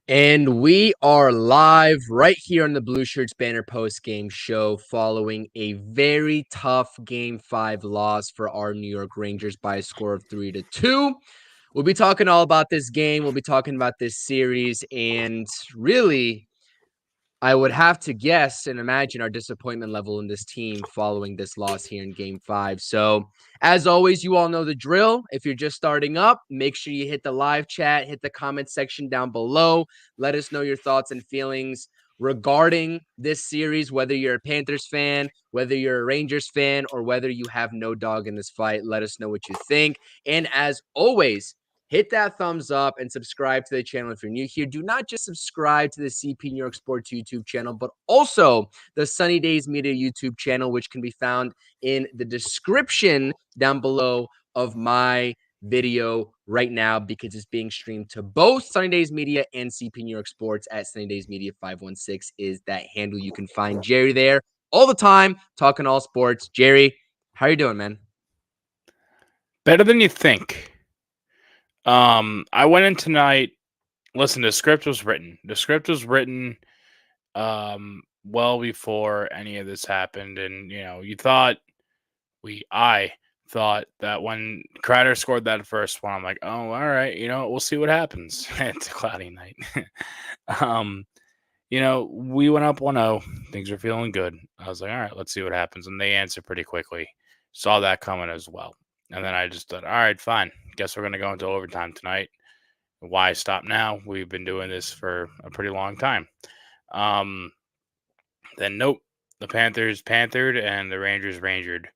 And we are live right here on the Blue Shirts Banner post-game show following a very tough Game 5 loss for our New York Rangers by a score of 3-2. We'll be talking all about this game. We'll be talking about this series, and really, I would have to guess and imagine our disappointment level in this team following this loss here in Game 5. So, as always, you all know the drill. If you're just starting up, make sure you hit the live chat, hit the comment section down below. Let us know your thoughts and feelings regarding this series, whether you're a Panthers fan, whether you're a Rangers fan, or whether you have no dog in this fight. Let us know what you think. And as always, hit that thumbs up and subscribe to the channel if you're new here. Do not just subscribe to the CPNYSports YouTube channel, but also the Sunny Days Media YouTube channel, which can be found in the description down below of my video right now, because it's being streamed to both Sunny Days Media and CPNYSports at Sunny Days Media 516 is that handle. You can find Jerry there all the time, talking all sports. Jerry, how are you doing, man? Better than you think. I went in tonight. Listen, the script was written. The script was written well before any of this happened, and I thought that when Kreider scored that first one, I'm like, oh, all right, we'll see what happens. It's a cloudy night. We went up 1-0. Things are feeling good. I was like, all right, let's see what happens, and they answered pretty quickly. Saw that coming as well. And then I just thought, all right, fine. Guess we're going to go into overtime tonight. Why stop now? We've been doing this for a pretty long time. Then, nope. The Panthers panthered and the Rangers rangered.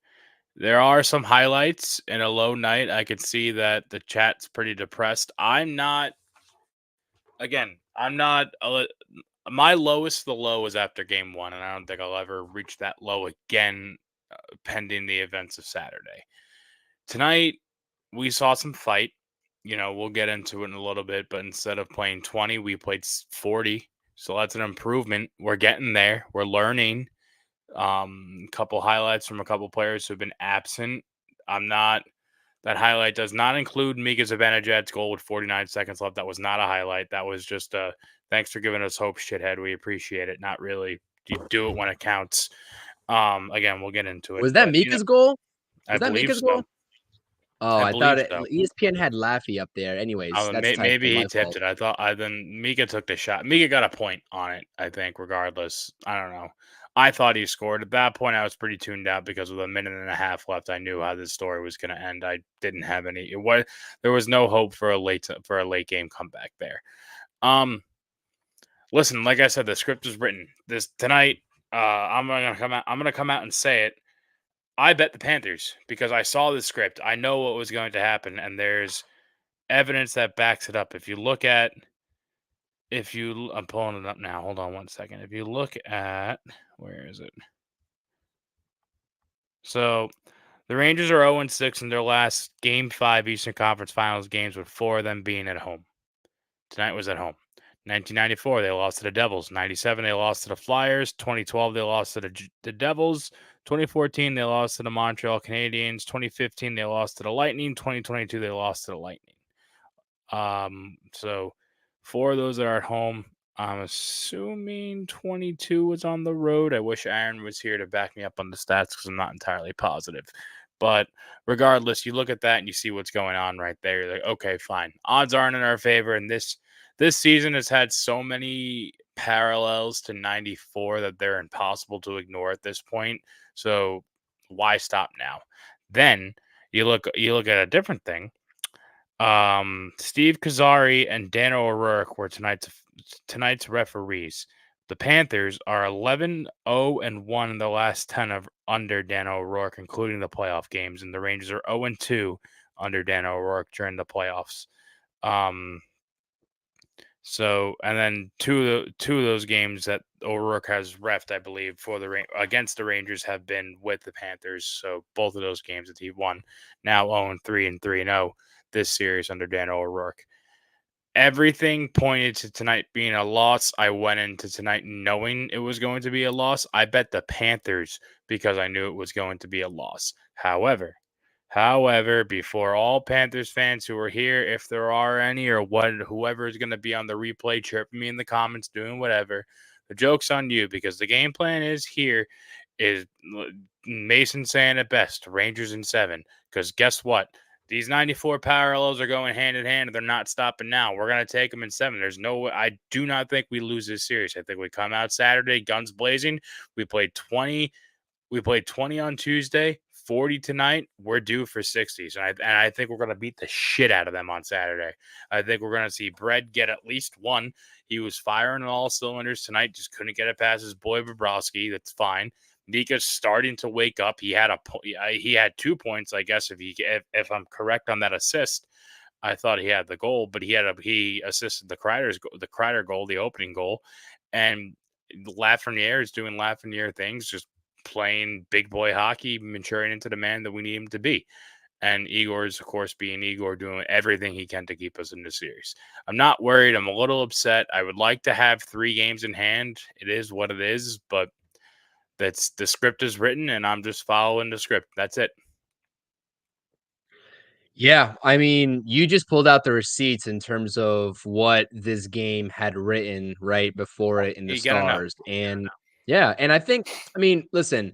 There are some highlights in a low night. I could see that the chat's pretty depressed. My lowest the low was after game 1, and I don't think I'll ever reach that low again pending the events of Saturday. Tonight, we saw some fight. We'll get into it in a little bit, but instead of playing 20, we played 40. So that's an improvement. We're getting there. We're learning. A couple highlights from a couple players who've been absent. That highlight does not include Mika Zibanejad's goal with 49 seconds left. That was not a highlight. That was just a thanks for giving us hope, shithead. We appreciate it. Not really. You do it when it counts. Again, we'll get into it. Was that Mika's goal? I believe so. Oh, I thought ESPN had Laffy up there. Anyways, that's maybe he tipped it. I thought then Mika took the shot. Mika got a point on it, I think, regardless. I don't know. I thought he scored. At that point, I was pretty tuned out because with a minute and a half left, I knew how this story was going to end. I didn't have there was no hope for a late game comeback there. Listen, like I said, the script is written. This tonight, I'm gonna come out and say it. I bet the Panthers because I saw the script. I know what was going to happen, and there's evidence that backs it up. I'm pulling it up now. Hold on one second. If you look at, where is it? So the Rangers are 0-6 in their last Game 5 Eastern Conference Finals games, with 4 of them being at home. Tonight was at home. 1994, they lost to the Devils. 97, they lost to the Flyers. 2012, they lost to the Devils. 2014, they lost to the Montreal Canadiens. 2015, they lost to the Lightning. 2022, they lost to the Lightning. So 4 of those are at home. I'm assuming 22 was on the road. I wish Aaron was here to back me up on the stats because I'm not entirely positive. But regardless, you look at that and you see what's going on right there. You're like, okay, fine. Odds aren't in our favor, and this season has had so many parallels to 94 that they're impossible to ignore at this point. So why stop now? Then you look at a different thing. Steve Kazari and Dan O'Rourke were tonight's referees. The Panthers are 11-0-1 in the last 10 of under Dan O'Rourke, including the playoff games, and the Rangers are 0-2 under Dan O'Rourke during the playoffs. So, and then two of those games that O'Rourke has reffed, I believe, against the Rangers have been with the Panthers. So both of those games that he won, now 0-3 and 3-0 this series under Dan O'Rourke. Everything pointed to tonight being a loss. I went into tonight knowing it was going to be a loss. I bet the Panthers because I knew it was going to be a loss. However, However, before all Panthers fans who are here, if there are any, or whoever is going to be on the replay, chirping me in the comments, doing whatever, the joke's on you, because the game plan is Mason saying it best, Rangers in 7. Because guess what? These 94 parallels are going hand in hand, and they're not stopping now. We're going to take them in 7. There's no way. I do not think we lose this series. I think we come out Saturday, guns blazing. We played 20 on Tuesday, 40 tonight. We're due for 60s. And I think we're going to beat the shit out of them on Saturday. I think we're going to see Brett get at least one. He was firing on all cylinders tonight, just couldn't get it past his boy Bobrovsky. That's fine. Nika's starting to wake up. He had 2 points, I guess, if I'm correct on that assist. I thought he had the goal, but he assisted the Kreider goal, the opening goal, and Lafreniere is doing Lafreniere things, just playing big boy hockey, maturing into the man that we need him to be. And Igor is, of course, being Igor, doing everything he can to keep us in the series. I'm not worried. I'm a little upset. I would like to have 3 games in hand. It is what it is, but that's the script is written, and I'm just following the script. That's it. Yeah, I mean, you just pulled out the receipts in terms of what this game had written right before it in the You gotta know. stars. And yeah, and I mean, listen,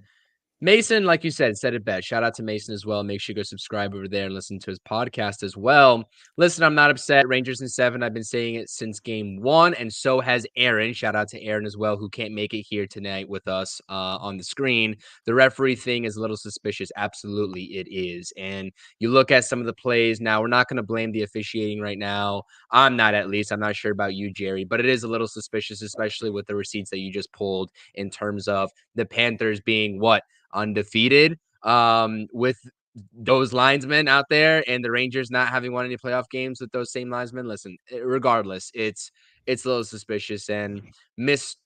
Mason, like you said it best. Shout out to Mason as well. Make sure you go subscribe over there and listen to his podcast as well. Listen, I'm not upset. Rangers in 7. I've been saying it since game 1, and so has Aaron. Shout out to Aaron as well, who can't make it here tonight with us on the screen. The referee thing is a little suspicious. Absolutely, it is. And you look at some of the plays. Now, we're not going to blame the officiating right now. I'm not, at least. I'm not sure about you, Jerry, but it is a little suspicious, especially with the receipts that you just pulled in terms of the Panthers being what? Undefeated with those linesmen out there, and the Rangers not having won any playoff games with those same linesmen. Listen, regardless, it's a little suspicious. And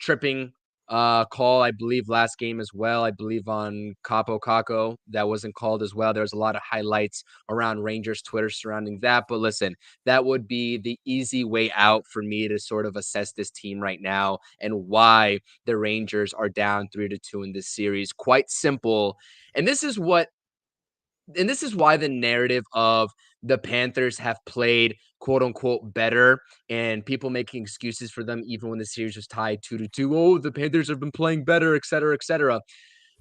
tripping call, I believe, last game as well. I believe on Capo Caco that wasn't called as well. There was a lot of highlights around Rangers Twitter surrounding that. But listen, that would be the easy way out for me to sort of assess this team right now and why the Rangers are down 3-2 in this series. Quite simple. And this is why the narrative of the Panthers have played quote unquote better, and people making excuses for them even when the series was tied 2-2. Oh, the Panthers have been playing better, et cetera, et cetera.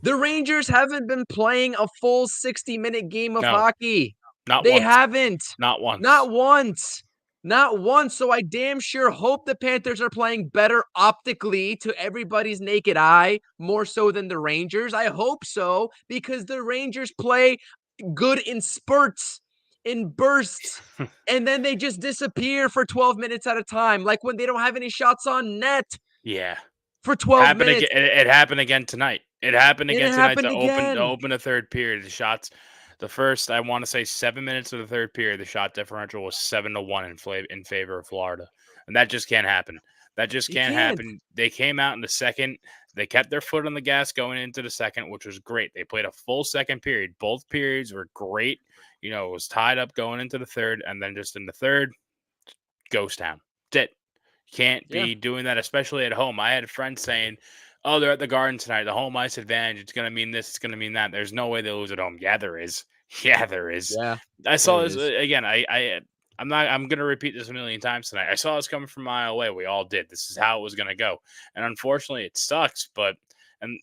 The Rangers haven't been playing a full 60-minute game of hockey. They haven't. Not once. Not once. Not once. So I damn sure hope the Panthers are playing better optically to everybody's naked eye, more so than the Rangers. I hope so, because the Rangers play good in spurts, in bursts, and then they just disappear for 12 minutes at a time, like when they don't have any shots on net. Yeah. For 12 minutes. It happened again tonight. It happened again tonight to again. open the third period. The shots, the first, I want to say 7 minutes of the third period, the shot differential was 7-1 in favor of Florida. And that just can't happen. That just can't happen. They came out in the second. They kept their foot on the gas going into the second, which was great. They played a full second period. Both periods were great. You know, it was tied up going into the third. And then just in the third, ghost town. That's it. Can't be doing that, especially at home. I had friends saying, oh, they're at the Garden tonight. The home ice advantage. It's going to mean this. It's going to mean that. There's no way they lose at home. Yeah, there is. Yeah, there is. Yeah. I saw this again. I'm going to repeat this a million times tonight. I saw this coming from a mile away. We all did. This is how it was going to go. And unfortunately, it sucks. And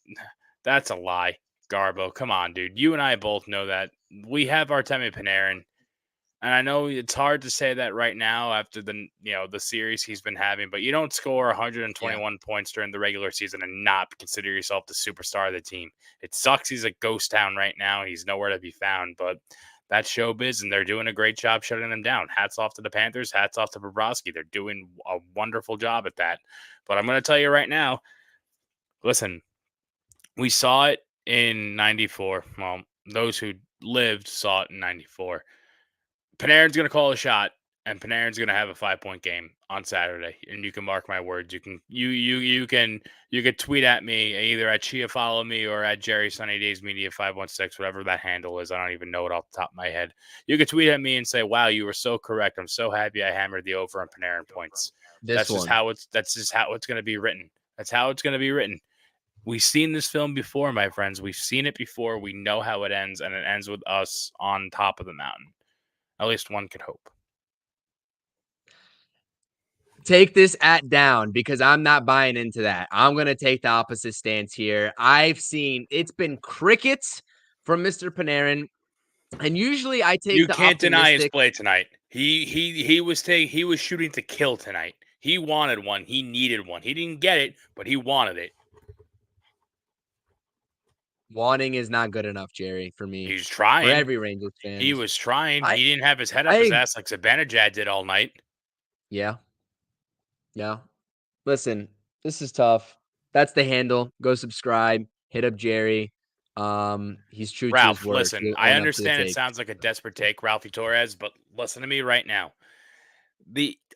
that's a lie. Garbo, come on, dude. You and I both know that. We have Artemi Panarin. And I know it's hard to say that right now after the series he's been having, but you don't score 121 points during the regular season and not consider yourself the superstar of the team. It sucks he's a ghost town right now. He's nowhere to be found, but that's showbiz, and they're doing a great job shutting them down. Hats off to the Panthers. Hats off to Bobrovsky. They're doing a wonderful job at that. But I'm going to tell you right now, listen, we saw it in 94. Well, those who lived saw it in 94. Panarin's going to call a shot, and Panarin's going to have a 5-point game on Saturday. And you can mark my words. You can tweet at me either at Chia Follow Me or at Jerry Sunny Days Media 516, whatever that handle is. I don't even know it off the top of my head. You can tweet at me and say, "Wow, you were so correct. I'm so happy I hammered the over on Panarin points." That's just how it's going to be written. That's how it's going to be written. We've seen this film before, my friends. We've seen it before. We know how it ends, and it ends with us on top of the mountain. At least one could hope. Take this at down because I'm not buying into that. I'm going to take the opposite stance here. I've seen it's been crickets from Mr. Panarin, and usually I take You the can't deny his optimistic. play tonight. He was shooting to kill tonight. He wanted one. He needed one. He didn't get it, but he wanted it. Wanting is not good enough, Jerry, for me. He's trying. For every Rangers fan. He was trying. He didn't have his head up his ass like Zibanejad did all night. Yeah. Yeah. Listen, this is tough. That's the handle. Go subscribe. Hit up Jerry. He's true to his Ralph, word. listen, He'll I own up to the understand it take. sounds like a desperate take, Ralphie Torres, but listen to me right now.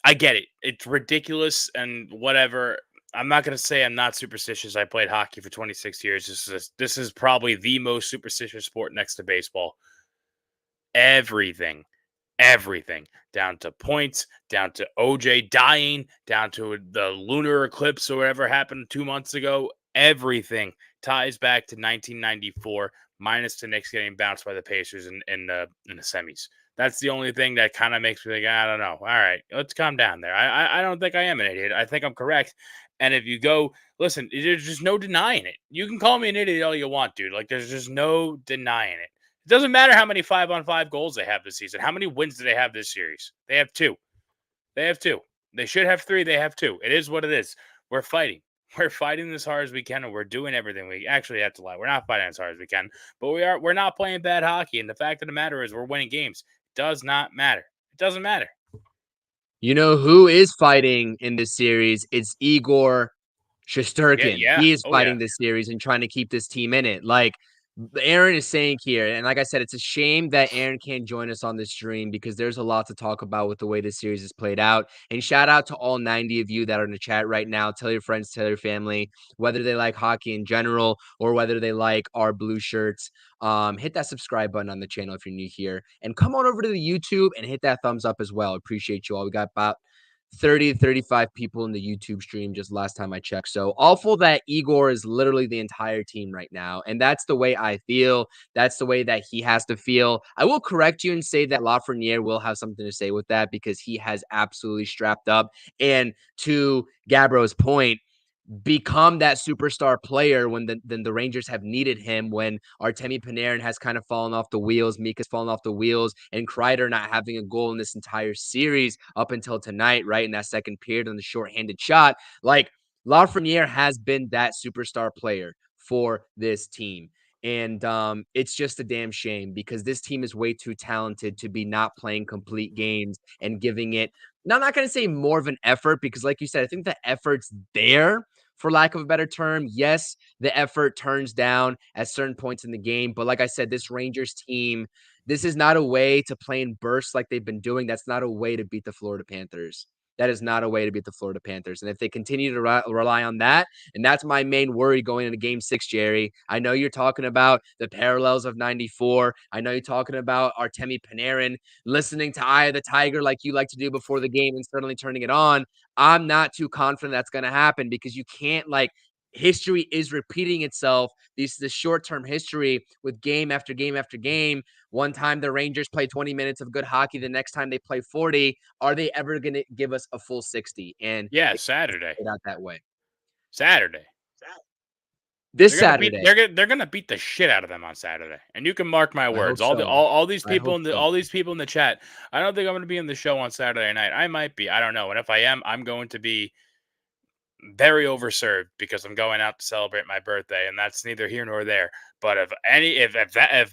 I get it. It's ridiculous and whatever. I'm not going to say I'm not superstitious. I played hockey for 26 years. This is probably the most superstitious sport next to baseball. Everything down to points, down to OJ dying, down to the lunar eclipse or whatever happened 2 months ago. Everything ties back to 1994, minus the Knicks getting bounced by the Pacers in the semis. That's the only thing that kind of makes me think, I don't know. All right, let's calm down there. I don't think I am an idiot. I think I'm correct. And if you go, listen, there's just no denying it. You can call me an idiot all you want, dude. Like, there's just no denying it. It doesn't matter how many 5-on-5 goals they have this season. How many wins do they have this series? They have 2. They should have 3. They have 2. It is what it is. We're fighting. We're fighting as hard as we can, and we're doing everything we actually have to lie. We're not fighting as hard as we can, but we're not playing bad hockey. And the fact of the matter is we're winning games. It does not matter. It doesn't matter. You know who is fighting in this series? It's Igor Shesterkin. Yeah. He is Oh, fighting yeah. this series and trying to keep this team in it. Like Aaron is saying here, and like I said, it's a shame that Aaron can't join us on this stream because there's a lot to talk about with the way this series is played out. And shout out to all 90 of you that are in the chat right now. Tell your friends, tell your family, whether they like hockey in general or whether they like our blue shirts. Hit that subscribe button on the channel if you're new here, and come on over to the YouTube and hit that thumbs up as well. Appreciate you all. We got about 30 to 35 people in the YouTube stream just last time I checked. So awful that Igor is literally the entire team right now. And that's the way I feel. That's the way that he has to feel. I will correct you and say that Lafreniere will have something to say with that because he has absolutely strapped up. And to Gabbro's point, become that superstar player when the Rangers have needed him, when Artemi Panarin has kind of fallen off the wheels, Mika's fallen off the wheels, and Kreider not having a goal in this entire series up until tonight, right, in that second period on the shorthanded shot. Like, Lafreniere has been that superstar player for this team. And it's just a damn shame because this team is way too talented to be not playing complete games and giving it. Now, I'm not going to say more of an effort because, like you said, I think the effort's there, for lack of a better term. Yes, the effort turns down at certain points in the game. But like I said, this Rangers team, this is not a way to play in bursts like they've been doing. That's not a way to beat the Florida Panthers. That is not a way to beat the Florida Panthers. And if they continue to rely on that, and that's my main worry going into game 6, Jerry. I know you're talking about the parallels of 94. I know you're talking about Artemi Panarin listening to Eye of the Tiger like you like to do before the game and suddenly turning it on. I'm not too confident that's going to happen because you can't, like, history is repeating itself. This short-term history with game after game after game. One time the Rangers play 20 minutes of good hockey. The next time they play 40. Are they ever going to give us a full 60? And Yeah, Saturday. Not that way. Saturday. Saturday. They're gonna beat the shit out of them on Saturday, and you can mark my words. All these people in the chat. I don't think I'm gonna be in the show on Saturday night. I might be. I don't know. And if I am, I'm going to be very overserved because I'm going out to celebrate my birthday, and that's neither here nor there. But if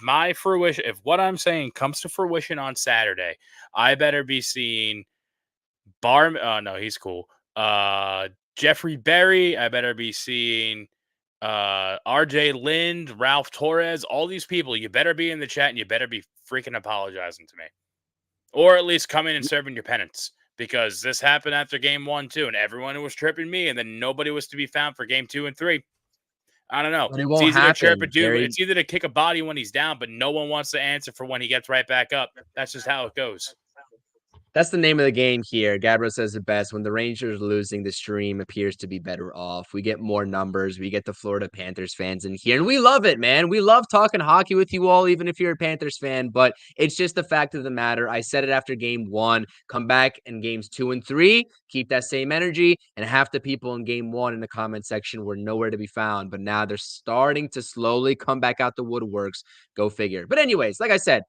what I'm saying comes to fruition on Saturday, I better be seeing no, he's cool. Jeffrey Berry. I better be seeing RJ Lind, Ralph Torres, all these people. You better be in the chat and you better be freaking apologizing to me, or at least coming and serving your penance, because this happened after game 1 too, and everyone was chirping me, and then nobody was to be found for game 2 and 3. I don't know. But it won't happen. It's either to kick a body when he's down, but no one wants to answer for when he gets right back up. That's just how it goes. That's the name of the game here. Gabriel says it best. When the Rangers are losing, the stream appears to be better off. We get more numbers. We get the Florida Panthers fans in here. And we love it, man. We love talking hockey with you all, even if you're a Panthers fan. But it's just the fact of the matter. I said it after game 1. Come back in games 2 and 3. Keep that same energy. And half the people in game 1 in the comment section were nowhere to be found. But now they're starting to slowly come back out the woodworks. Go figure. But anyways, like I said,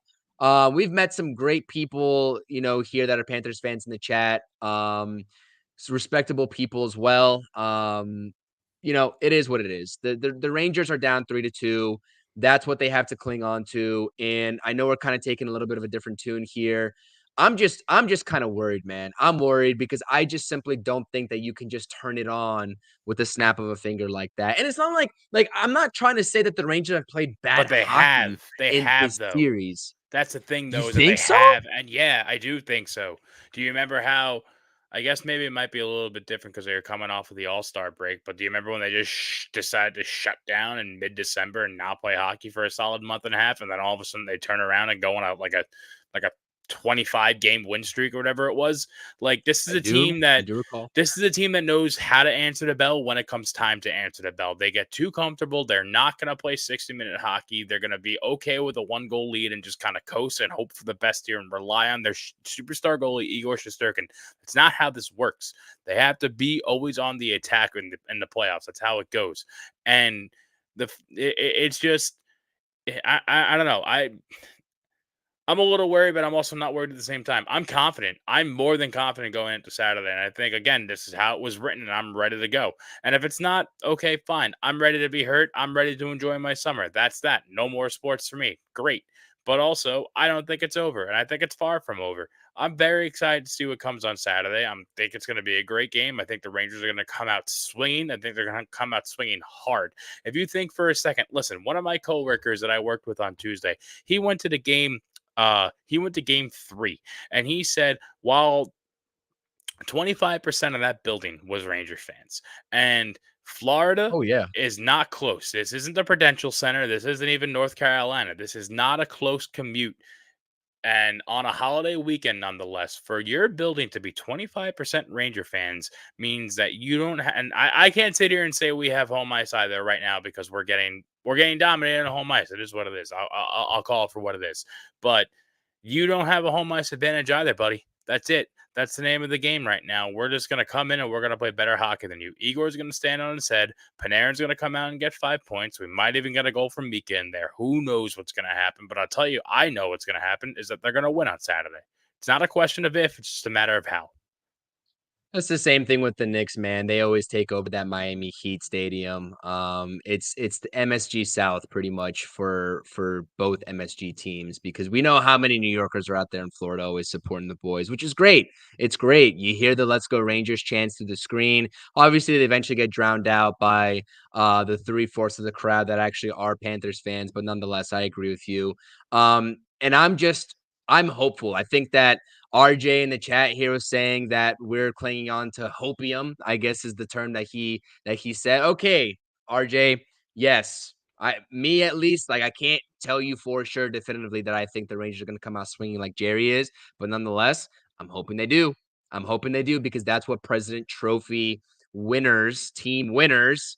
we've met some great people, here that are Panthers fans in the chat. Respectable people as well. It is what it is. The Rangers are down 3-2. That's what they have to cling on to. And I know we're kind of taking a little bit of a different tune here. I'm just kind of worried, man. I'm worried because I just simply don't think that you can just turn it on with the snap of a finger like that. And it's not like I'm not trying to say that the Rangers have played bad But they hockey have. They in have, this though. series. That's the thing, You though, is that they think so? have. And yeah, I do think so. Do you remember how? I guess maybe it might be a little bit different because they were coming off of the All-Star break. But do you remember when they just decided to shut down in mid-December and not play hockey for a solid month and a half, and then all of a sudden they turn around and go on a 25-game win streak or whatever it was? Like this is I a do. team I that do recall. this is a team that knows how to answer the bell when it comes time to answer the bell. They get too comfortable. They're not going to play 60-minute hockey. They're going to be okay with a 1-goal lead and just kind of coast and hope for the best here and rely on their superstar goalie, Igor Shesterkin. It's not how this works. They have to be always on the attack in the playoffs. That's how it goes. And it's just, I don't know. I'm a little worried, but I'm also not worried at the same time. I'm confident. I'm more than confident going into Saturday. And I think, again, this is how it was written, and I'm ready to go. And if it's not, okay, fine. I'm ready to be hurt. I'm ready to enjoy my summer. That's that. No more sports for me. Great. But also, I don't think it's over, and I think it's far from over. I'm very excited to see what comes on Saturday. I think it's going to be a great game. I think the Rangers are going to come out swinging. I think they're going to come out swinging hard. If you think for a second, listen, one of my coworkers that I worked with on Tuesday, he went to the game. He went to game 3, and he said while 25% of that building was Rangers fans, and Florida Oh, yeah. is not close. This isn't the Prudential Center. This isn't even North Carolina. This is not a close commute. And on a holiday weekend, nonetheless, for your building to be 25% Ranger fans means that you don't. And I can't sit here and say we have home ice either right now because we're getting dominated on home ice. It is what it is. I'll call it for what it is. But you don't have a home ice advantage either, buddy. That's it. That's the name of the game right now. We're just going to come in and we're going to play better hockey than you. Igor's going to stand on his head. Panarin's going to come out and get 5 points. We might even get a goal from Mika in there. Who knows what's going to happen? But I'll tell you, I know what's going to happen is that they're going to win on Saturday. It's not a question of if, it's just a matter of how. That's the same thing with the Knicks, man. They always take over that Miami Heat stadium. It's the MSG South pretty much for both MSG teams because we know how many New Yorkers are out there in Florida always supporting the boys, which is great. It's great. You hear the "Let's Go Rangers" chants through the screen. Obviously, they eventually get drowned out by the 3/4 of the crowd that actually are Panthers fans, but nonetheless, I agree with you. And I'm hopeful. I think that RJ in the chat here was saying that we're clinging on to hopium, I guess is the term that he said. Okay, RJ, yes. Me at least, like I can't tell you for sure definitively that I think the Rangers are going to come out swinging like Jerry is, but nonetheless, I'm hoping they do. I'm hoping they do because that's what President Trophy winners, team winners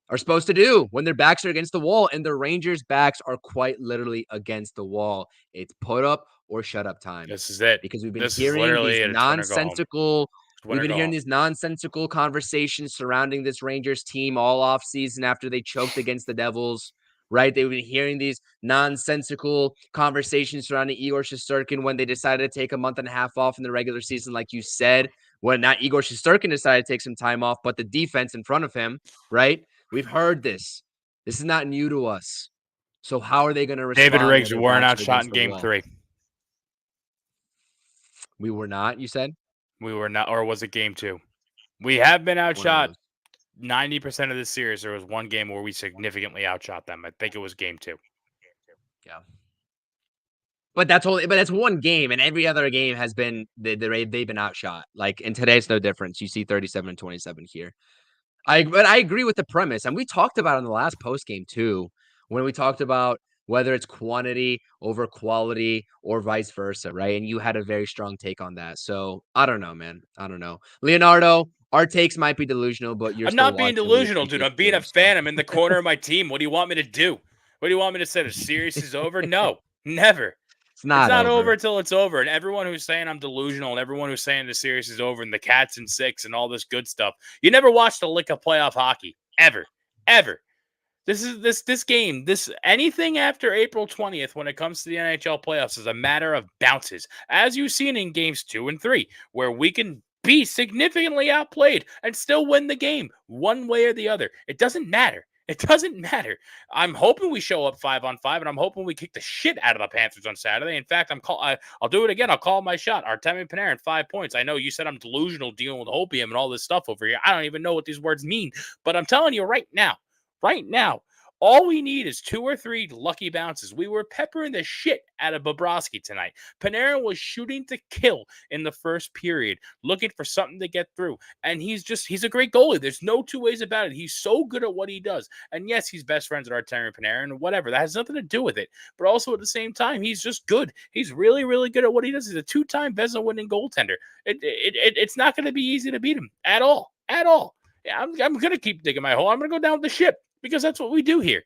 are supposed to do when their backs are against the wall, and the Rangers' backs are quite literally against the wall. It's put up or shut up time This is it. because we've been This is hearing literally these it. It's win or go home. we've been hearing these nonsensical conversations surrounding this Rangers team all off season after they choked against the Devils, right? They've been hearing these nonsensical conversations surrounding Igor Shesterkin when they decided to take a month and a half off in the regular season, like you said, when not Igor Shesterkin decided to take some time off, but the defense in front of him, right? We've heard this. This is not new to us. So how are they going to respond? David Riggs, when we their weren't backs are outshot against in the game wall? 3. We were not, you said? We were not, or was it game 2? We have been One of outshot those. 90% of the series. There was one game where we significantly outshot them. I think it was game 2. Yeah. But that's one game, and every other game has been they've been outshot. Like, and today's no difference. You see 37-27 here. But I agree with the premise, and we talked about it in the last post game too, when we talked about whether it's quantity over quality or vice versa, right? And you had a very strong take on that. So I don't know, man. I don't know. Leonardo, our takes might be delusional, but you're I'm still not being watching. We delusional, dude. appreciate I'm you being a doing so. fan. I'm in the corner of my team. What do you want me to do? What do you want me to say? The series is over? No, never. It's It's not not over over. until it's over. And everyone who's saying I'm delusional and everyone who's saying the series is over and the Cats in 6 and all this good stuff, you never watched a lick of playoff hockey. Ever. Ever. This game, this anything after April 20th when it comes to the NHL playoffs is a matter of bounces, as you've seen in games 2 and 3, where we can be significantly outplayed and still win the game one way or the other. It doesn't matter. It doesn't matter. I'm hoping we show up 5-on-5, and I'm hoping we kick the shit out of the Panthers on Saturday. In fact, I'll do it again. I'll call my shot. Artemi Panarin, 5 points. I know you said I'm delusional dealing with opium and all this stuff over here. I don't even know what these words mean, but I'm telling you right now, all we need is 2 or 3 lucky bounces. We were peppering the shit out of Bobrovsky tonight. Panarin was shooting to kill in the first period, looking for something to get through. And he's a great goalie. There's no two ways about it. He's so good at what he does. And yes, he's best friends with Artemi Panarin, whatever. That has nothing to do with it. But also at the same time, he's just good. He's really, really good at what he does. He's a 2-time Vezina winning goaltender. It's not going to be easy to beat him at all. At all. Yeah, I'm going to keep digging my hole. I'm going to go down with the ship because that's what we do here.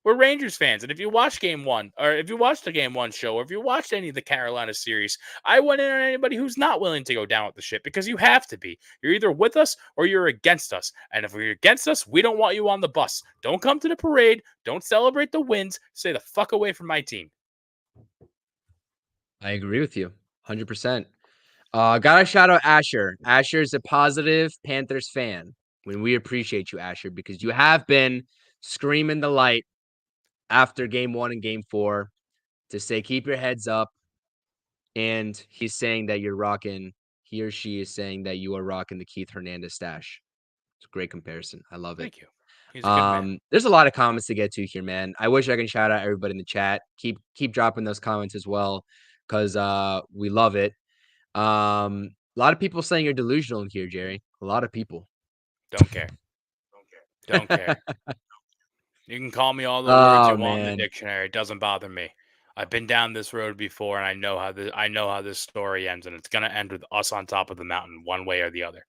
We're Rangers fans. And if you watch game 1, or if you watched the game 1 show, or if you watched any of the Carolina series, I went in on anybody who's not willing to go down with the ship because you have to be. You're either with us or you're against us. And if you're against us, we don't want you on the bus. Don't come to the parade. Don't celebrate the wins. Stay the fuck away from my team. I agree with you 100%. Gotta shout out Asher. Asher is a positive Panthers fan. When we appreciate you, Asher, because you have been screaming the light after game 1 and game 4 to say, keep your heads up. And he's saying that you're rocking, he or she is saying that you are rocking the Keith Hernandez stash. It's a great comparison. I love it. Thank you. He's a good man. There's a lot of comments to get to here, man. I wish I can shout out everybody in the chat. Keep dropping those comments as well, because we love it. A lot of people saying you're delusional in here, Jerry. A lot of people. Don't care. Don't care. You can call me all the words you want in the dictionary. It doesn't bother me. I've been down this road before, and I know how this story ends, and it's gonna end with us on top of the mountain, one way or the other.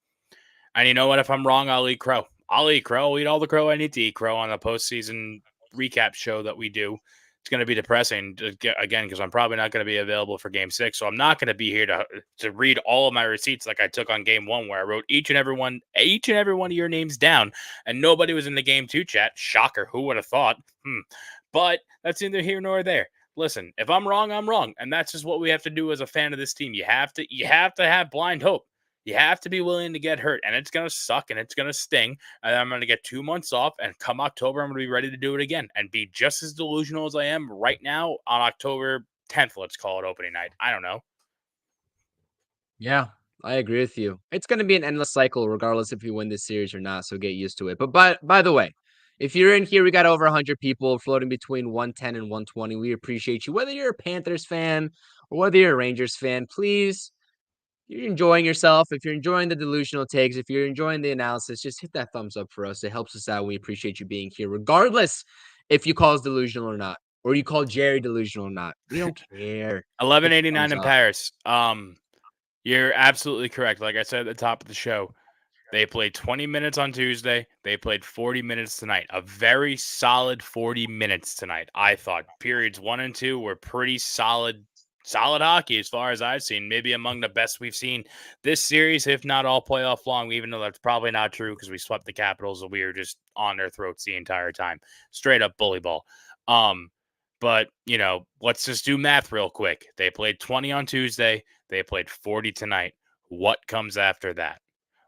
And you know what? If I'm wrong, I'll eat crow. I'll eat crow. I'll eat all the crow I need to eat crow on the postseason recap show that we do. It's going to be depressing again because I'm probably not going to be available for Game 6, so I'm not going to be here to read all of my receipts like I took on Game 1, where I wrote each and every one of your names down, and nobody was in the Game 2 chat. Shocker! Who would have thought? But that's neither here nor there. Listen, if I'm wrong, I'm wrong, and that's just what we have to do as a fan of this team. You have to have blind hope. You have to be willing to get hurt, and it's going to suck, and it's going to sting, and I'm going to get 2 months off, and come October, I'm going to be ready to do it again and be just as delusional as I am right now on October 10th, let's call it opening night. I don't know. Yeah, I agree with you. It's going to be an endless cycle regardless if you win this series or not, so get used to it. But by the way, if you're in here, we got over 100 people floating between 110 and 120. We appreciate you. Whether you're a Panthers fan or whether you're a Rangers fan, please, if you're enjoying yourself, if you're enjoying the delusional takes, if you're enjoying the analysis, just hit that thumbs up for us. It helps us out. We appreciate you being here, regardless if you call us delusional or not, or you call Jerry delusional or not. We don't care. 1189 in Paris. You're absolutely correct. Like I said at the top of the show, they played 20 minutes on Tuesday. They played 40 minutes tonight. A very solid 40 minutes tonight, I thought. Periods 1 and 2 were pretty solid hockey as far as I've seen. Maybe among the best we've seen this series, if not all playoff long, even though that's probably not true because we swept the Capitals and we were just on their throats the entire time. Straight up bully ball. But, let's just do math real quick. They played 20 on Tuesday. They played 40 tonight. What comes after that?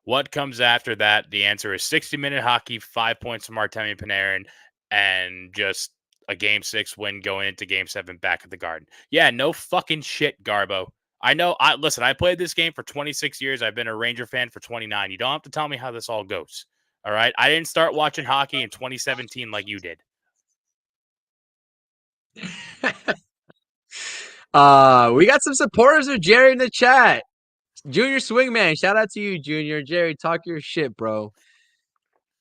What comes after that? The answer is 60-minute hockey, 5 points from Artemi Panarin, and just a Game 6 win going into Game 7 back at the Garden. Yeah, no fucking shit, Garbo. I know. Listen, I played this game for 26 years. I've been a Ranger fan for 29. You don't have to tell me how this all goes. All right? I didn't start watching hockey in 2017 like you did. We got some supporters of Jerry in the chat. Junior Swingman, shout out to you, Junior. Jerry, talk your shit, bro.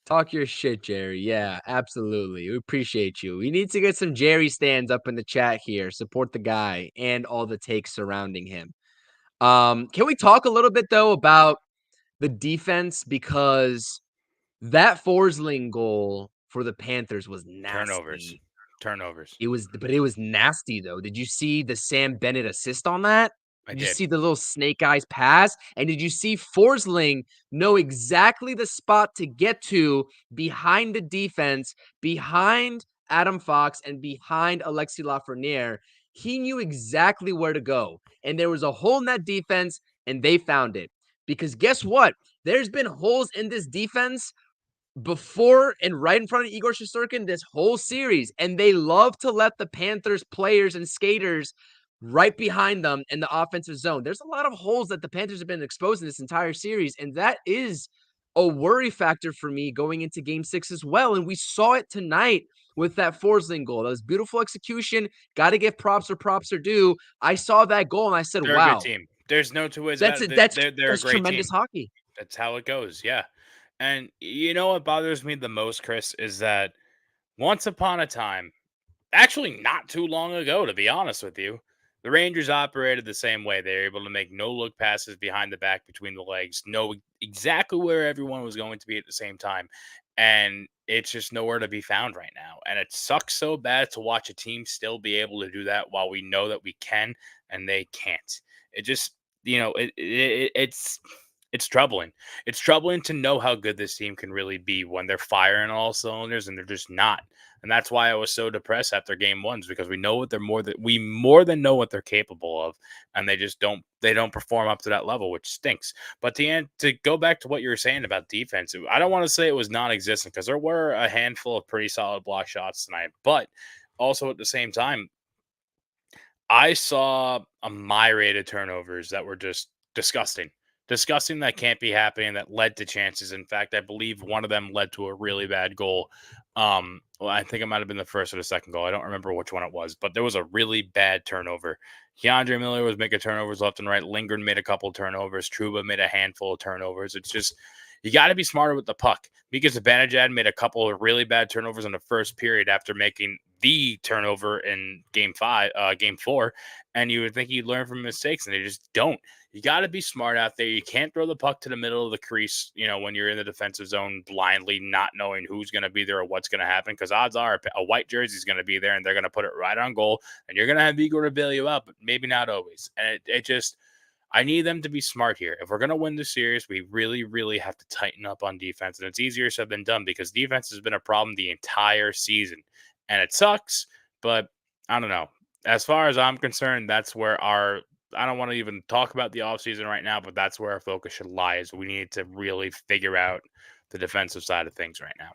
Talk your shit, Jerry. Yeah, absolutely. We appreciate you. We need to get some Jerry stands up in the chat here. Support the guy and all the takes surrounding him. Can we talk a little bit though about the defense, because that Forsling goal for the Panthers was nasty. Turnovers. It was nasty though. Did you see the Sam Bennett assist on that? I Did you did. see the little snake eyes pass? And did you see Forsling know exactly the spot to get to behind the defense, behind Adam Fox and behind Alexis Lafreniere? He knew exactly where to go. And there was a hole in that defense, and they found it. Because guess what? There's been holes in this defense before and right in front of Igor Shesterkin this whole series, and they love to let the Panthers players and skaters right behind them in the offensive zone. There's a lot of holes that the Panthers have been exposed in this entire series, and that is a worry factor for me going into game 6 as well. And we saw it tonight with that Forsling goal. That was beautiful execution. Got to give props where props are due. I saw that goal and I said, They're a good wow, team. There's no two ways that's about it. it. They're a That's great team. tremendous hockey. That's how it goes. Yeah. And you know what bothers me the most, Chris, is that once upon a time, actually not too long ago, to be honest with you, the Rangers operated the same way. They were able to make no look passes behind the back, between the legs, know exactly where everyone was going to be at the same time. And it's just nowhere to be found right now. And it sucks so bad to watch a team still be able to do that while we know that we can and they can't. It just, it's troubling. It's troubling to know how good this team can really be when they're firing all cylinders and they're just not. And that's why I was so depressed after game ones, because we know what we more than know what they're capable of, and they don't perform up to that level, which stinks. But to go back to what you were saying about defense, I don't want to say it was non-existent, because there were a handful of pretty solid block shots tonight, but also at the same time, I saw a myriad of turnovers that were just disgusting. Disgusting, that can't be happening, that led to chances. In fact, I believe one of them led to a really bad goal. Well, I think it might have been the first or the second goal. I don't remember which one it was, but there was a really bad turnover. Keandre Miller was making turnovers left and right. Lindgren made a couple turnovers. Trouba made a handful of turnovers. It's just, you got to be smarter with the puck. Mika Zibanejad made a couple of really bad turnovers in the first period after making the turnover in game 4, and you would think he'd learn from mistakes, and they just don't. You got to be smart out there. You can't throw the puck to the middle of the crease, when you're in the defensive zone blindly, not knowing who's going to be there or what's going to happen, because odds are a white jersey is going to be there, and they're going to put it right on goal, and you're going to have Igor to bail you out, but maybe not always. And it just, I need them to be smart here. If we're going to win the series, we really, really have to tighten up on defense. And it's easier said than done, because defense has been a problem the entire season. And it sucks, but I don't know. As far as I'm concerned, that's where I don't want to even talk about the offseason right now, but that's where our focus should lie, is we need to really figure out the defensive side of things right now.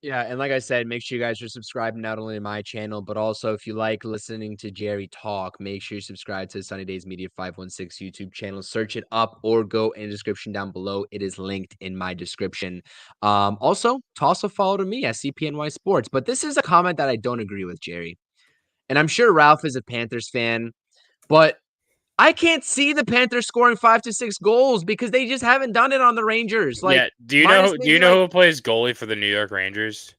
Yeah, and like I said, make sure you guys are subscribing not only to my channel, but also if you like listening to Jerry talk, make sure you subscribe to the Sunny Days Media 516 YouTube channel. Search it up or go in the description down below. It is linked in my description. Also, toss a follow to me at CPNYSports. But this is a comment that I don't agree with, Jerry. And I'm sure Ralph is a Panthers fan, but I can't see the Panthers scoring 5 to 6 goals because they just haven't done it on the Rangers. Like, Yeah. Do you minus know maybe like who plays goalie for the New York Rangers?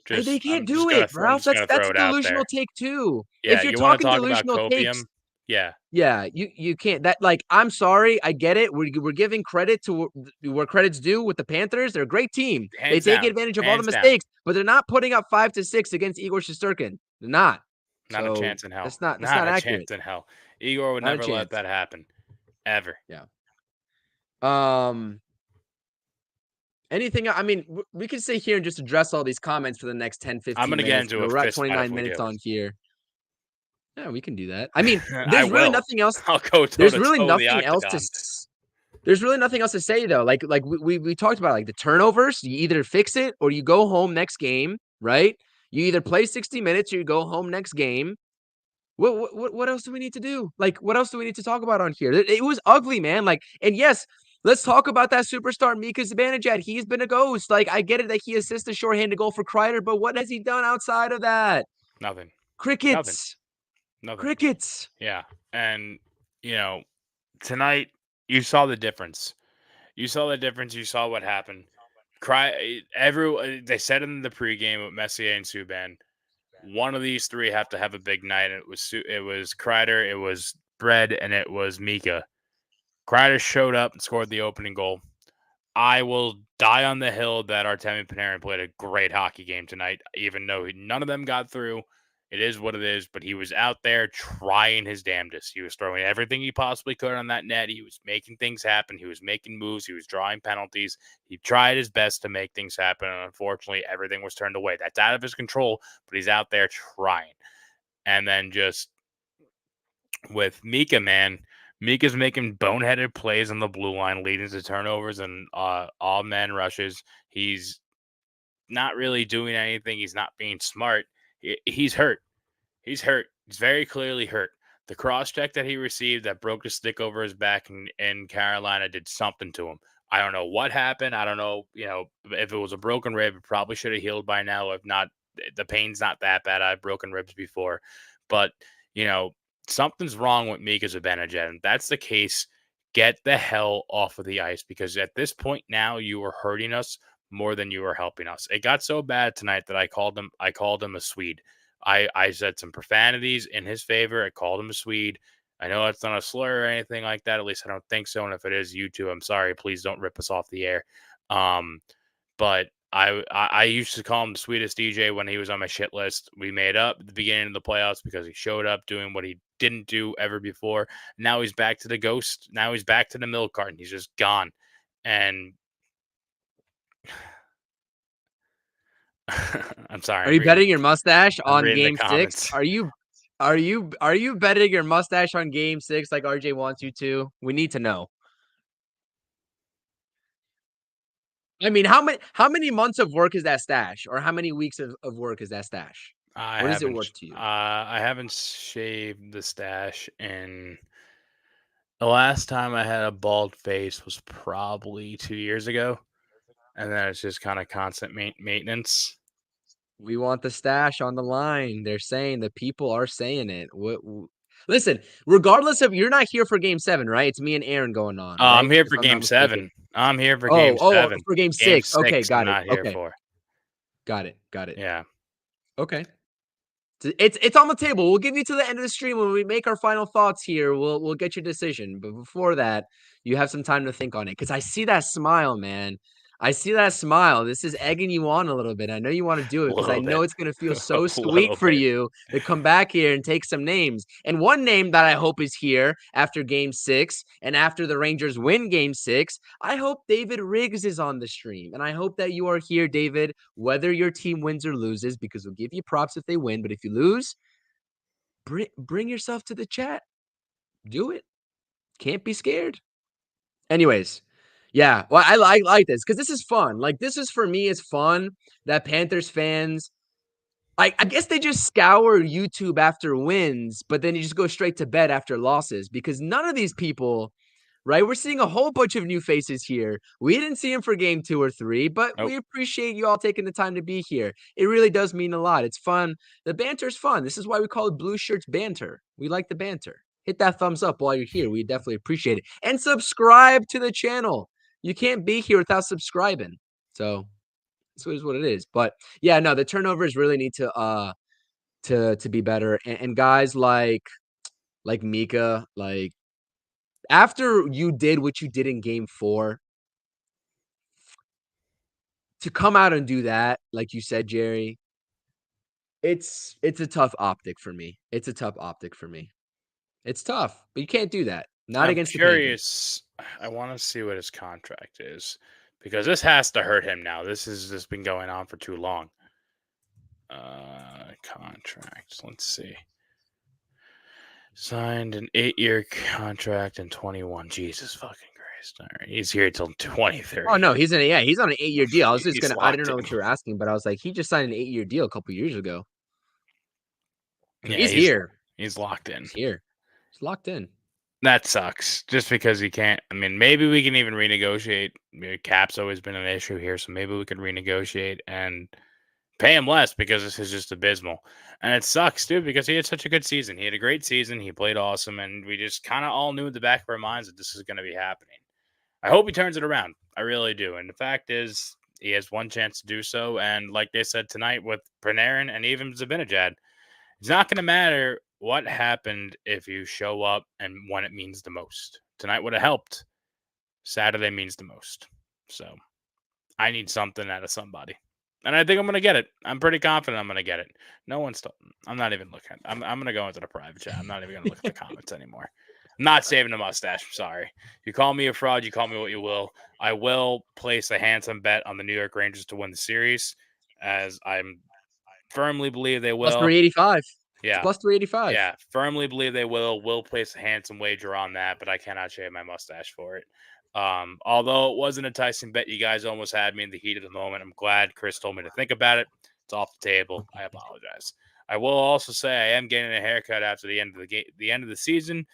they can't I'm just do gonna it, Ralph. I'm just That's throw a it out delusional there. take too. Yeah, If you're you want to talking talk about delusional takes, copium? Yeah. yeah, you can't. That, like, I'm sorry, I get it. We're giving credit to where credit's due with the Panthers. They're a great team. They Hands take down. advantage of all the Hands down. mistakes, but they're not putting up 5 to 6 against Igor Shesterkin. They're not. Not a So chance in hell. that's not Not a accurate. chance in hell. Igor would Not a never let chance. that happen. Ever. Yeah. Um. Anything? I mean, we could sit here and just address all these comments for the next 10, I'm 15 gonna get minutes. into But a we're at fist fight if 29 we minutes do. on here. Yeah, we can do that. I mean, I there's really will. nothing else. I'll go toe There's to really toe in the nothing else to. octagon. There's really nothing else to say though. Like we talked about, like the turnovers. You either fix it or you go home next game, right? You either play 60 minutes or you go home next game. What else do we need to do? Like, what else do we need to talk about on here? It was ugly, man. Like, and yes, let's talk about that superstar Mika Zibanejad. He's been a ghost. Like, I get it that he assists a shorthanded goal for Kreider, but what has he done outside of that? Nothing. Crickets. Nothing. Crickets. Yeah. And tonight you saw the difference. You saw the difference. You saw what happened. They said in the pregame with Messier and Subban, one of these three have to have a big night. And it was Kreider, it was Bread, and it was Mika. Kreider showed up and scored the opening goal. I will die on the hill that Artemi Panarin played a great hockey game tonight, even though none of them got through. It is what it is, but he was out there trying his damnedest. He was throwing everything he possibly could on that net. He was making things happen. He was making moves. He was drawing penalties. He tried his best to make things happen, and unfortunately, everything was turned away. That's out of his control, but he's out there trying. And then just with Mika, man, Mika's making boneheaded plays on the blue line, leading to turnovers and all men rushes. He's not really doing anything. He's not being smart. He's hurt. He's hurt. He's very clearly hurt. The cross check that he received that broke the stick over his back in Carolina did something to him. I don't know what happened. I don't know, if it was a broken rib, it probably should have healed by now. If not, the pain's not that bad. I've broken ribs before. But, something's wrong with Mika Zibanejad. And that's the case. Get the hell off of the ice, because at this point now you are hurting us more than you are helping us. It got so bad tonight that I called him a Swede. I said some profanities in his favor. I called him a Swede. I know it's not a slur or anything like that. At least I don't think so. And if it is, you two, I'm sorry. Please don't rip us off the air. But I used to call him the sweetest DJ when he was on my shit list. We made up at the beginning of the playoffs because he showed up doing what he didn't do ever before. Now he's back to the ghost. Now he's back to the milk carton. He's just gone. And I'm sorry. Are you betting your mustache on reading the Game 6? comments. Are you betting your mustache on Game 6 like RJ wants you to? We need to know. I mean, how many months of work is that stash, or how many weeks of work is that stash? What is it worth to you? I haven't shaved the stash in. The last time I had a bald face was probably 2 years ago, and then it's just kind of constant maintenance. We want the stash on the line. They're saying, the people are saying it. Listen, regardless of, you're not here for Game 7, right? It's me and Aaron going on, right? I'm here If for I'm not Game mistaken. 7. I'm here for Game 7. For Game 6. Game 6 Okay, got I'm it. not here Okay. for. Got it. Yeah. Okay. It's on the table. We'll give you to the end of the stream when we make our final thoughts here. We'll get your decision. But before that, you have some time to think on it. Because I see that smile, man. I see that smile. This is egging you on a little bit. I know you want to do it because I know it's going to feel so sweet for you to come back here and take some names. And one name that I hope is here after Game 6 and after the Rangers win Game 6, I hope David Riggs is on the stream. And I hope that you are here, David, whether your team wins or loses, because we'll give you props if they win. But if you lose, bring yourself to the chat. Do it. Can't be scared. Anyways. Yeah, well, I like this because this is fun. Like, this is, for me, it's fun that Panthers fans, I guess they just scour YouTube after wins, but then you just go straight to bed after losses, because none of these people, right? We're seeing a whole bunch of new faces here. We didn't see them for Game 2 or 3, but we appreciate you all taking the time to be here. It really does mean a lot. It's fun. The banter's fun. This is why we call it Blue Shirts Banter. We like the banter. Hit that thumbs up while you're here. We definitely appreciate it. And subscribe to the channel. You can't be here without subscribing. So this is what it is. But yeah, no, the turnovers really need to be better. And guys like Mika, like, after you did what you did in Game 4, to come out and do that, like you said, Jerry, it's a tough optic for me. It's a tough optic for me. It's tough, but you can't do that. Not against the Panthers. I'm curious. I want to see what his contract is, because this has to hurt him now. This has just been going on for too long. Contract. Let's see. Signed an 8-year contract in 21. Jesus fucking Christ! All right, he's here till 2030. Oh no, he's on an 8-year deal. I was just gonna. I didn't know what you were asking, but I was like, he just signed an 8-year deal a couple years ago. Yeah, he's here. He's locked in. He's here. He's locked in. That sucks. Just because he can't. I mean, maybe we can even renegotiate. Cap's always been an issue here, so maybe we could renegotiate and pay him less, because this is just abysmal. And it sucks, dude, because he had such a good season. He had a great season. He played awesome, and we just kind of all knew in the back of our minds that this is going to be happening. I hope he turns it around. I really do. And the fact is, He has one chance to do so. And like they said tonight with Panarin and even Zibanejad, it's not going to matter what happened if you show up and when it means the most. Tonight would have helped. Saturday means the most. So I need something out of somebody. And I think I'm going to get it. I'm pretty confident I'm going to get it. No one's I'm not even looking. I'm going to go into the private chat. I'm not even going to look at the comments anymore. I'm not saving the mustache. I'm sorry. You call me a fraud. You call me what you will. I will place a handsome bet on the New York Rangers to win the series, as I firmly believe they Plus will. 385. Yeah. It's plus 385. Yeah. Firmly believe they will. Will place a handsome wager on that, but I cannot shave my mustache for it. Although it was an enticing bet, you guys almost had me in the heat of the moment. I'm glad Chris told me to think about it. It's off the table. I apologize. I will also say I am getting a haircut after the end of the game, the end of the season.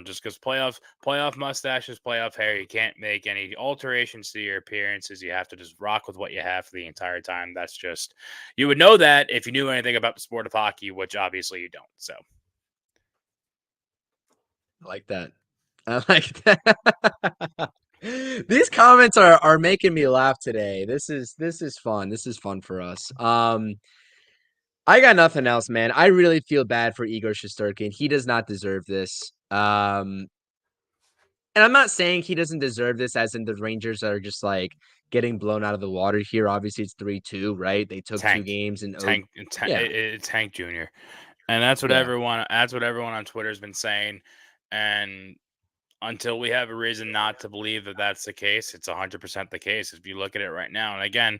Just because playoff mustaches, playoff hair, you can't make any alterations to your appearances. You have to just rock with what you have for the entire time. That's just, you would know that if you knew anything about the sport of hockey, which obviously you don't. So I like that. I like that. These comments are making me laugh today. This is fun. This is fun for us. I got nothing else, man. I really feel bad for Igor Shesterkin. He does not deserve this. And I'm not saying he doesn't deserve this, as in the Rangers are just like getting blown out of the water here. Obviously, it's 3-2, right? They took two games and yeah, it's Hank Jr. And that's what yeah. everyone on Twitter has been saying. And until we have a reason not to believe that that's the case, it's 100% the case. If you look at it right now, and again,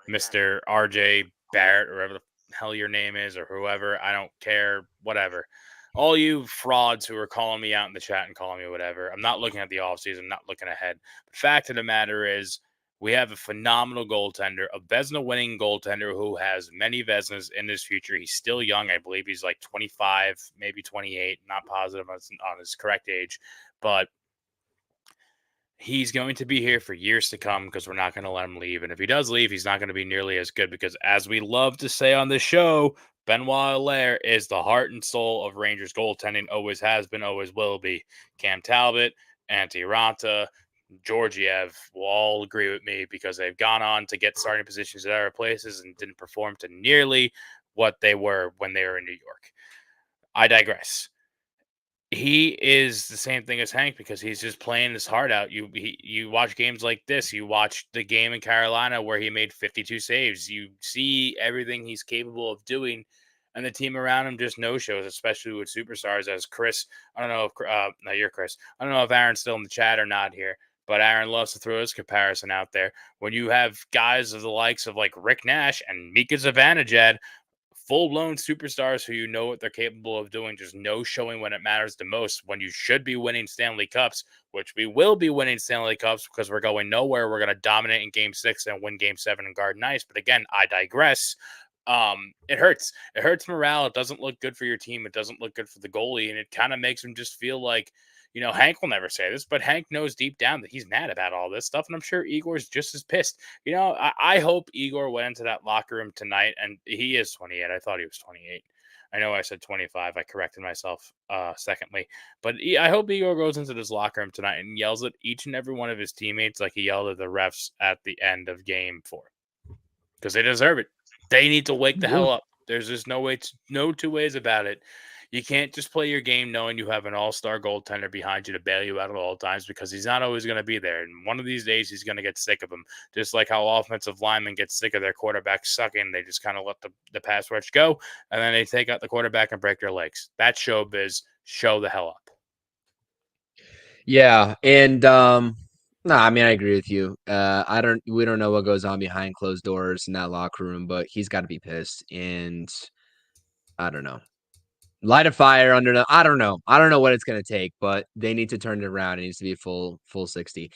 Mr. RJ Barrett, or whatever the hell your name is, or whoever, I don't care, whatever. All you frauds who are calling me out in the chat and calling me whatever, I'm not looking at the offseason, I'm not looking ahead. The fact of the matter is, we have a phenomenal goaltender, a Vezina winning goaltender who has many Vezinas in his future. He's still young. I believe he's like 25, maybe 28, not positive on his correct age, but he's going to be here for years to come because we're not going to let him leave. And if he does leave, he's not going to be nearly as good because, as we love to say on this show, Benoit Allaire is the heart and soul of Rangers goaltending. Always has been, always will be. Cam Talbot, Antti Ranta, Georgiev will all agree with me because they've gone on to get starting positions at other places and didn't perform to nearly what they were when they were in New York. I digress. He is the same thing as Hank because he's just playing his heart out. You watch games like this. You watch the game in Carolina where he made 52 saves. You see everything he's capable of doing, and the team around him just no shows, especially with superstars. As Chris, I don't know if no, you're Chris. I don't know if Aaron's still in the chat or not here, but Aaron loves to throw his comparison out there. When you have guys of the likes of like Rick Nash and Mika Zibanejad, full-blown superstars who you know what they're capable of doing, just no showing when it matters the most, when you should be winning Stanley Cups, which we will be winning Stanley Cups because we're going nowhere. We're going to dominate in Game 6 and win Game 7 in Garden Ice. But again, I digress. It hurts. It hurts morale. It doesn't look good for your team. It doesn't look good for the goalie, and it kind of makes him just feel like, Hank will never say this, but Hank knows deep down that he's mad about all this stuff, and I'm sure Igor's just as pissed. I hope Igor went into that locker room tonight, and he is 28. I thought he was 28. I know I said 25. I corrected myself secondly. But I hope Igor goes into this locker room tonight and yells at each and every one of his teammates like he yelled at the refs at the end of Game 4. Because they deserve it. They need to wake the hell up. There's just no two ways about it. You can't just play your game knowing you have an all-star goaltender behind you to bail you out at all times because he's not always going to be there. And one of these days, he's going to get sick of him. Just like how offensive linemen get sick of their quarterback sucking. They just kind of let the pass rush go, and then they take out the quarterback and break their legs. That's showbiz. Show the hell up. Yeah, and no, I mean I agree with you. We don't know what goes on behind closed doors in that locker room, but he's got to be pissed. And I don't know. Light a fire under the. I don't know. I don't know what it's gonna take, but they need to turn it around. It needs to be a full 60.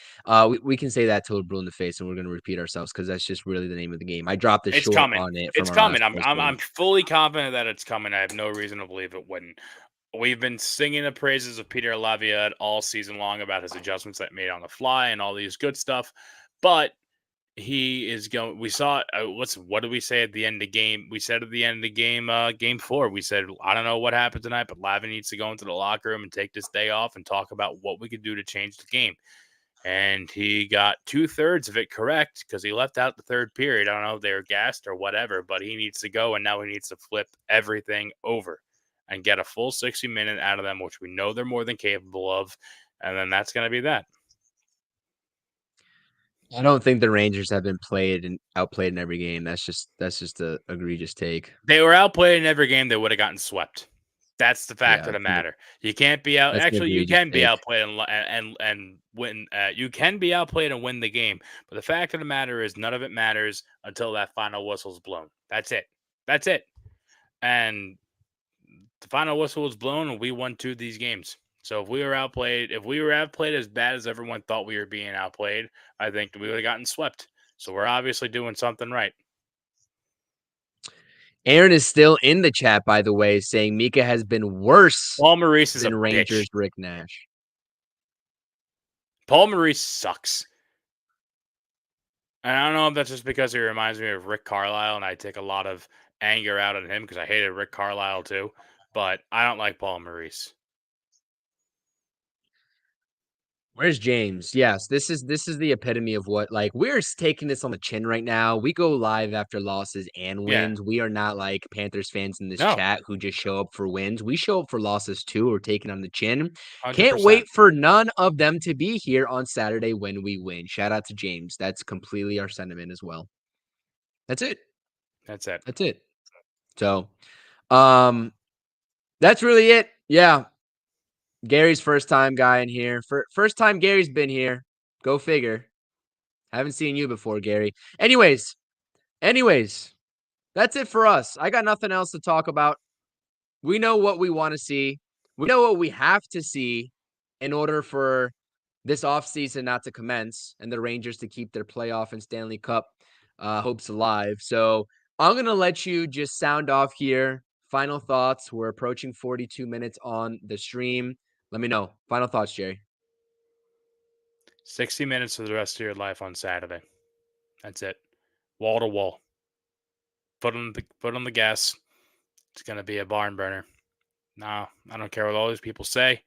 We can say that till we're blue in the face, and we're gonna repeat ourselves because that's just really the name of the game. I dropped a short Coming. on it. It's coming. I'm fully confident that it's coming. I have no reason to believe it wouldn't. We've been singing the praises of Peter Laviolette all season long about his adjustments that made on the fly and all these good stuff, but he is going. We saw what did we say at the end of the game? We said at the end of the game, Game 4, we said, I don't know what happened tonight, but Lavin needs to go into the locker room and take this day off and talk about what we could do to change the game. And he got 2/3 of it correct because he left out the third period. I don't know if they were gassed or whatever, but he needs to go, and now he needs to flip everything over and get a full 60-minute out of them, which we know they're more than capable of. And then that's going to be that. I don't think the Rangers have been outplayed in every game. That's just a egregious take. They were outplayed in every game. They would have gotten swept. That's the fact of Yeah, the matter. You can't be out. that's an Actually, you egregious can be take. outplayed and win. You can be outplayed and win the game. But the fact of the matter is, none of it matters until that final whistle's blown. That's it. That's it. And the final whistle was blown, and we won 2 of these games. So if we were outplayed as bad as everyone thought we were being outplayed, I think we would have gotten swept. So we're obviously doing something right. Aaron is still in the chat, by the way, saying Mika has been worse Paul Maurice is than a Rangers bitch. Rick Nash. Paul Maurice sucks. And I don't know if that's just because he reminds me of Rick Carlisle, and I take a lot of anger out on him because I hated Rick Carlisle too. But I don't like Paul Maurice. Where's James? Yes, this is the epitome of what, like, we're taking this on the chin right now. We go live after losses and Yeah. wins. We are not like Panthers fans in this No. chat who just show up for wins. We show up for losses too. We're taking on the chin. 100%. Can't wait for none of them to be here on Saturday when we win. Shout out to James. That's completely our sentiment as well. That's it. That's it. That's it. So, that's really it. Yeah. Gary's first time guy in here. First time Gary's been here. Go figure. Haven't seen you before, Gary. Anyways, that's it for us. I got nothing else to talk about. We know what we want to see. We know what we have to see in order for this offseason not to commence and the Rangers to keep their playoff and Stanley Cup hopes alive. So I'm going to let you just sound off here. Final thoughts. We're approaching 42 minutes on the stream. Let me know. Final thoughts, Jerry. 60 minutes for the rest of your life on Saturday. That's it. Wall to wall. Foot on the gas. It's gonna be a barn burner. No, I don't care what all these people say.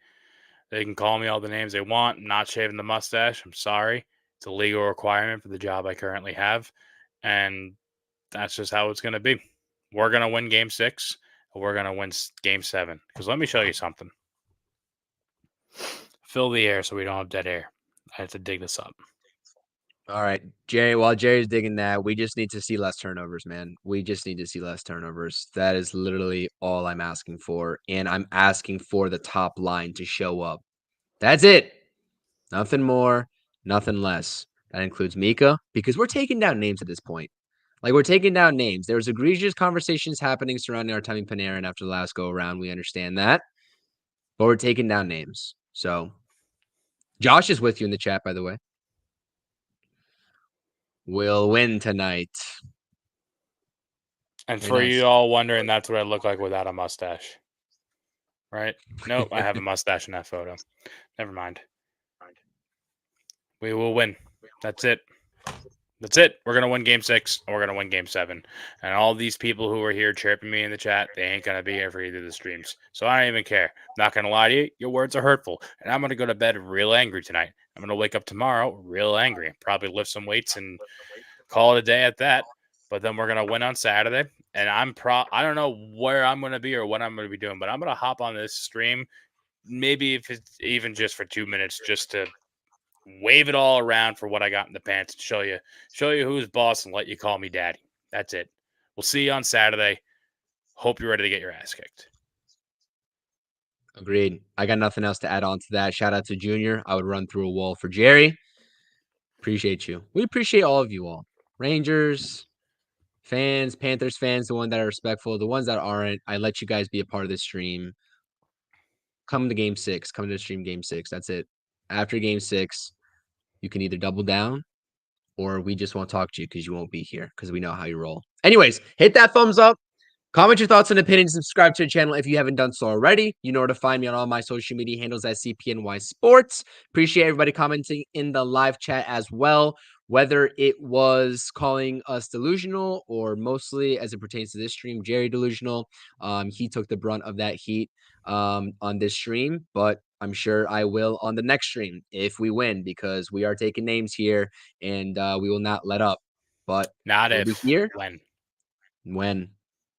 They can call me all the names they want. I'm not shaving the mustache. I'm sorry. It's a legal requirement for the job I currently have. And that's just how it's going to be. We're going to win game 6. Or we're going to win game 7. Because let me show you something. Fill the air so we don't have dead air. I have to dig this up. All right, Jerry, while Jerry's digging that, we just need to see less turnovers, man. We just need to see less turnovers. That is literally all I'm asking for. And I'm asking for the top line to show up. That's it. Nothing more, nothing less. That includes Mika, because we're taking down names at this point. Like, we're taking down names. There was egregious conversations happening surrounding Artemi Panarin after the last go-around. We understand that. But we're taking down names. So, Josh is with you in the chat, by the way. We'll win tonight. And Very for nice. you all wondering, that's what I look like without a mustache. Right? Nope, I have a mustache in that photo. Never mind. We will win. That's it. That's it. We're going to win game 6, and we're going to win game 7. And all these people who are here chirping me in the chat, they ain't going to be here for either of the streams. So I don't even care. Not going to lie to you. Your words are hurtful. And I'm going to go to bed real angry tonight. I'm going to wake up tomorrow real angry. Probably lift some weights and call it a day at that. But then we're going to win on Saturday. And I don't know where I'm going to be or what I'm going to be doing, but I'm going to hop on this stream, maybe if it's even just for 2 minutes, just to wave it all around for what I got in the pants and show you who's boss and let you call me daddy. That's it. We'll see you on Saturday. Hope you're ready to get your ass kicked. Agreed. I got nothing else to add on to that. Shout out to Junior. I would run through a wall for Jerry. Appreciate you. We appreciate all of you all. Rangers fans, Panthers fans, the ones that are respectful, the ones that aren't. I let you guys be a part of the stream. Come to game 6. Come to the stream game 6. That's it. After game 6, you can either double down or we just won't talk to you because you won't be here because we know how you roll. Anyways, hit that thumbs up. Comment your thoughts and opinions. Subscribe to the channel if you haven't done so already. You know where to find me on all my social media handles at CPNYSports. Appreciate everybody commenting in the live chat as well, whether it was calling us delusional or mostly as it pertains to this stream, Jerry delusional. He took the brunt of that heat on this stream, but I'm sure I will on the next stream if we win, because we are taking names here and we will not let up. But Not we'll be if, here when.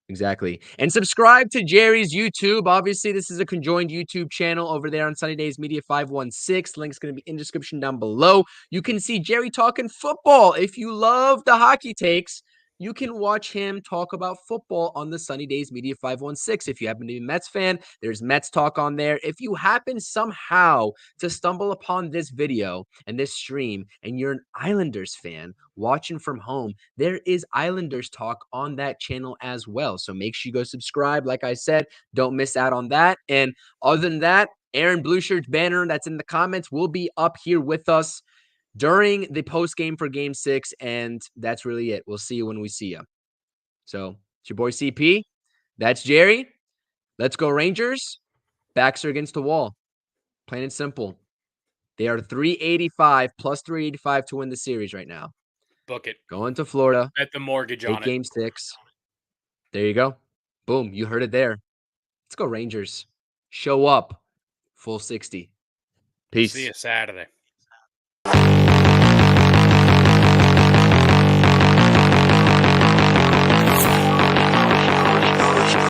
Exactly. And subscribe to Jerry's YouTube. Obviously, this is a conjoined YouTube channel over there on Sunny Days Media 516. Link's going to be in the description down below. You can see Jerry talking football. If you love the hockey takes, you can watch him talk about football on the Sunny Days Media 516. If you happen to be a Mets fan, there's Mets talk on there. If you happen somehow to stumble upon this video and this stream and you're an Islanders fan watching from home, there is Islanders talk on that channel as well. So make sure you go subscribe. Like I said, don't miss out on that. And other than that, Aaron Blueshirt's banner that's in the comments will be up here with us during the post game for game 6. And that's really it. We'll see you when we see you. So it's your boy CP. That's Jerry. Let's go Rangers. Backs are against the wall. Plain and simple. They are 385 plus 385 to win the series right now. Book it. Going to Florida. Bet the mortgage on it. Game 6. There you go. Boom. You heard it there. Let's go Rangers. Show up. Full 60. Peace. See you Saturday.